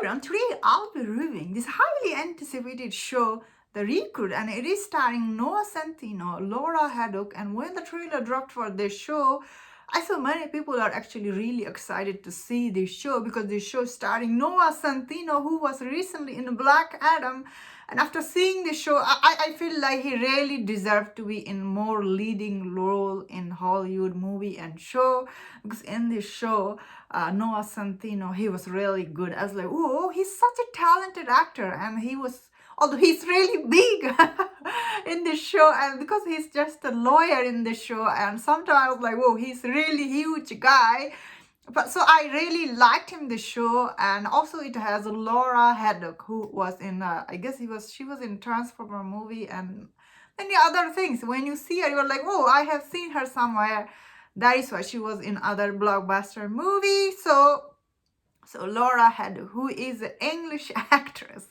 everyone, today I'll be reviewing this highly anticipated show, The Recruit, and it is starring Noah Centineo, Laura Haddock, and when the trailer dropped for this show, I saw many people are actually really excited to see this show because this show is starring Noah Centineo, who was recently in Black Adam. And after seeing this show, I feel like he really deserved to be in more leading role in Hollywood movie and show, because in this show, Noah Centineo, he was really good. I was like, oh, he's such a talented actor, and he was, although he's really big in this show, and because he's just a lawyer in this show, and sometimes I was like, whoa, he's really huge guy. But so I really liked him this show, and also it has Laura Haddock, who was in I guess she was in Transformer movie and many other things. When you see her, you're like, oh, I have seen her somewhere. That is why she was in other blockbuster movies. So Laura Haddock, who is an English actress,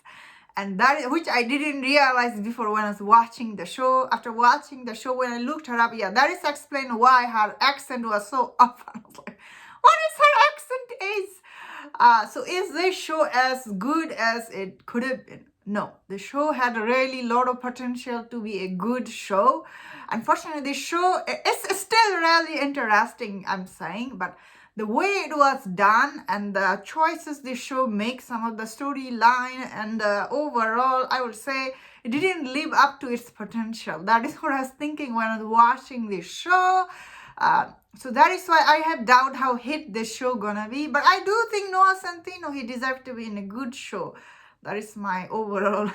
and that is, which I didn't realize before when I was watching the show. After watching the show, when I looked her up, yeah, that is explained why her accent was so up. I was like, what is her accent is? So is this show as good as it could have been? No, the show had a really lot of potential to be a good show. Unfortunately, this show is still really interesting, I'm saying, but the way it was done and the choices this show makes, some of the storyline and overall, I would say it didn't live up to its potential. That is what I was thinking when I was watching this show. So that is why I have doubt how hit this show gonna be. But I do think Noah Centineo, he deserved to be in a good show. That is my overall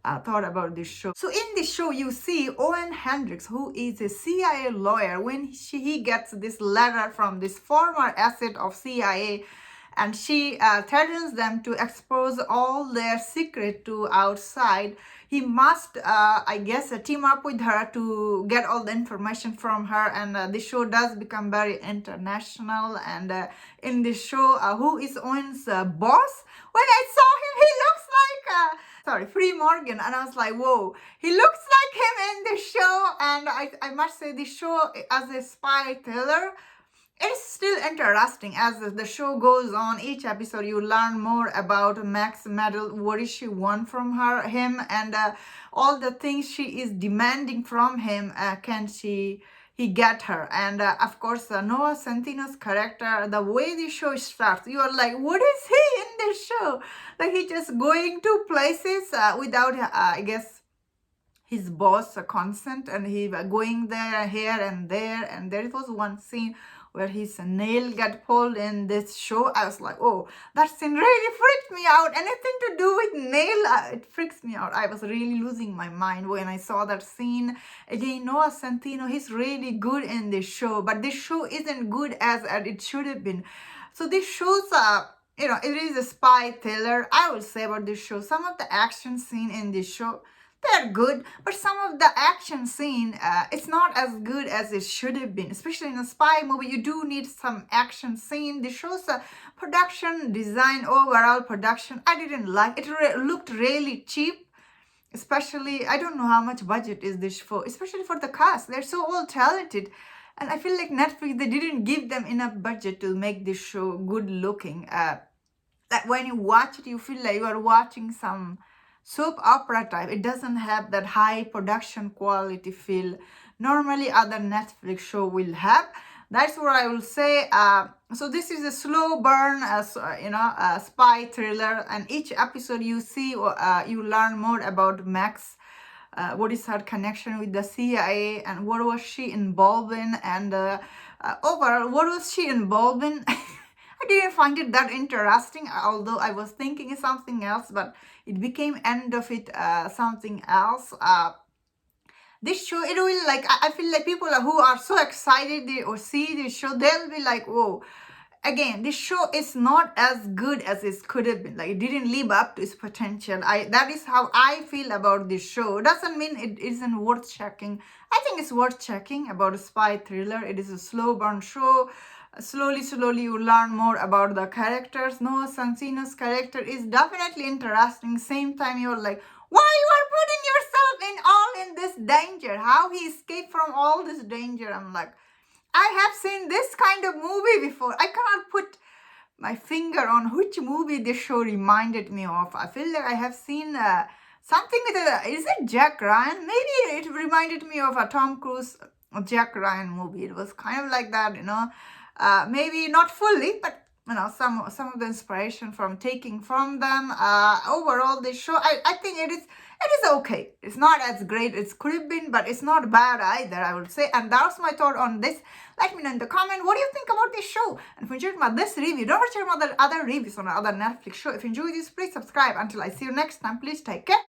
thought about this show. So in this show, you see Owen Hendricks, who is a CIA lawyer, when he gets this letter from this former asset of CIA, and she threatens them to expose all their secret to outside. He must, I guess, team up with her to get all the information from her, and this show does become very international. And in this show, who is Owen's boss? When I saw him, he looks like Free Morgan, and I was like, whoa, he looks like him in this show. And I must say, this show as a spy thriller, it's still interesting. As the show goes on, each episode you learn more about Max Medal, what is she want from him, and all the things she is demanding from him. Can he get her? And of course, Noah Centineo's character, the way the show starts, you are like, what is he in this show? Like, he just going to places without, I guess, his boss' consent, and he going there, here and there. And there was one scene where his nail got pulled in this show. I was like, oh, that scene really freaked me out. Anything to do with nail, it freaks me out. I was really losing my mind when I saw that scene. Again, Noah Centineo, he's really good in this show, but this show isn't good as it should have been. So this shows, it is a spy thriller. I would say about this show, some of the action scene in this show, they're good, but some of the action scene, it's not as good as it should have been. Especially in a spy movie, you do need some action scene. This shows production design, overall production, I didn't like. It looked really cheap. Especially, I don't know how much budget is this for, especially for the cast. They're so all talented. And I feel like Netflix, they didn't give them enough budget to make this show good looking. Like when you watch it, you feel like you are watching some soap opera type. It doesn't have that high production quality feel normally other Netflix show will have. That's what I will say. So this is a slow burn, a spy thriller, and each episode you see, you learn more about Max. What is her connection with the CIA, and what was she involved in, and overall, what was she involved in? I didn't find it that interesting, although I was thinking something else, but it became end of it something else. This show, it will, like, I feel like people who are so excited or see this show, they'll be like, whoa. Again, this show is not as good as it could have been. Like, it didn't live up to its potential. That is how I feel about this show. Doesn't mean it isn't worth checking. I think it's worth checking about a spy thriller. It is a slow burn show. Slowly you learn more about the characters. Noah Centinio's character is definitely interesting. Same time, you're like, why you are putting yourself in this danger? How he escaped from all this danger? I'm like, I have seen this kind of movie before. I cannot put my finger on which movie this show reminded me of. I feel like I have seen something with is it Jack Ryan? Maybe it reminded me of a Tom Cruise Jack Ryan movie. It was kind of like that, maybe not fully, but some of the inspiration from taking from them. Overall, this show, I think it is okay. It's not as great as could have been, but it's not bad either, I would say. And that's my thought on this. Let me know in the comment, what do you think about this show? And if you enjoyed this review, don't forget to check out the other reviews on other Netflix show. If you enjoyed this, please subscribe. Until I see you next time, please take care.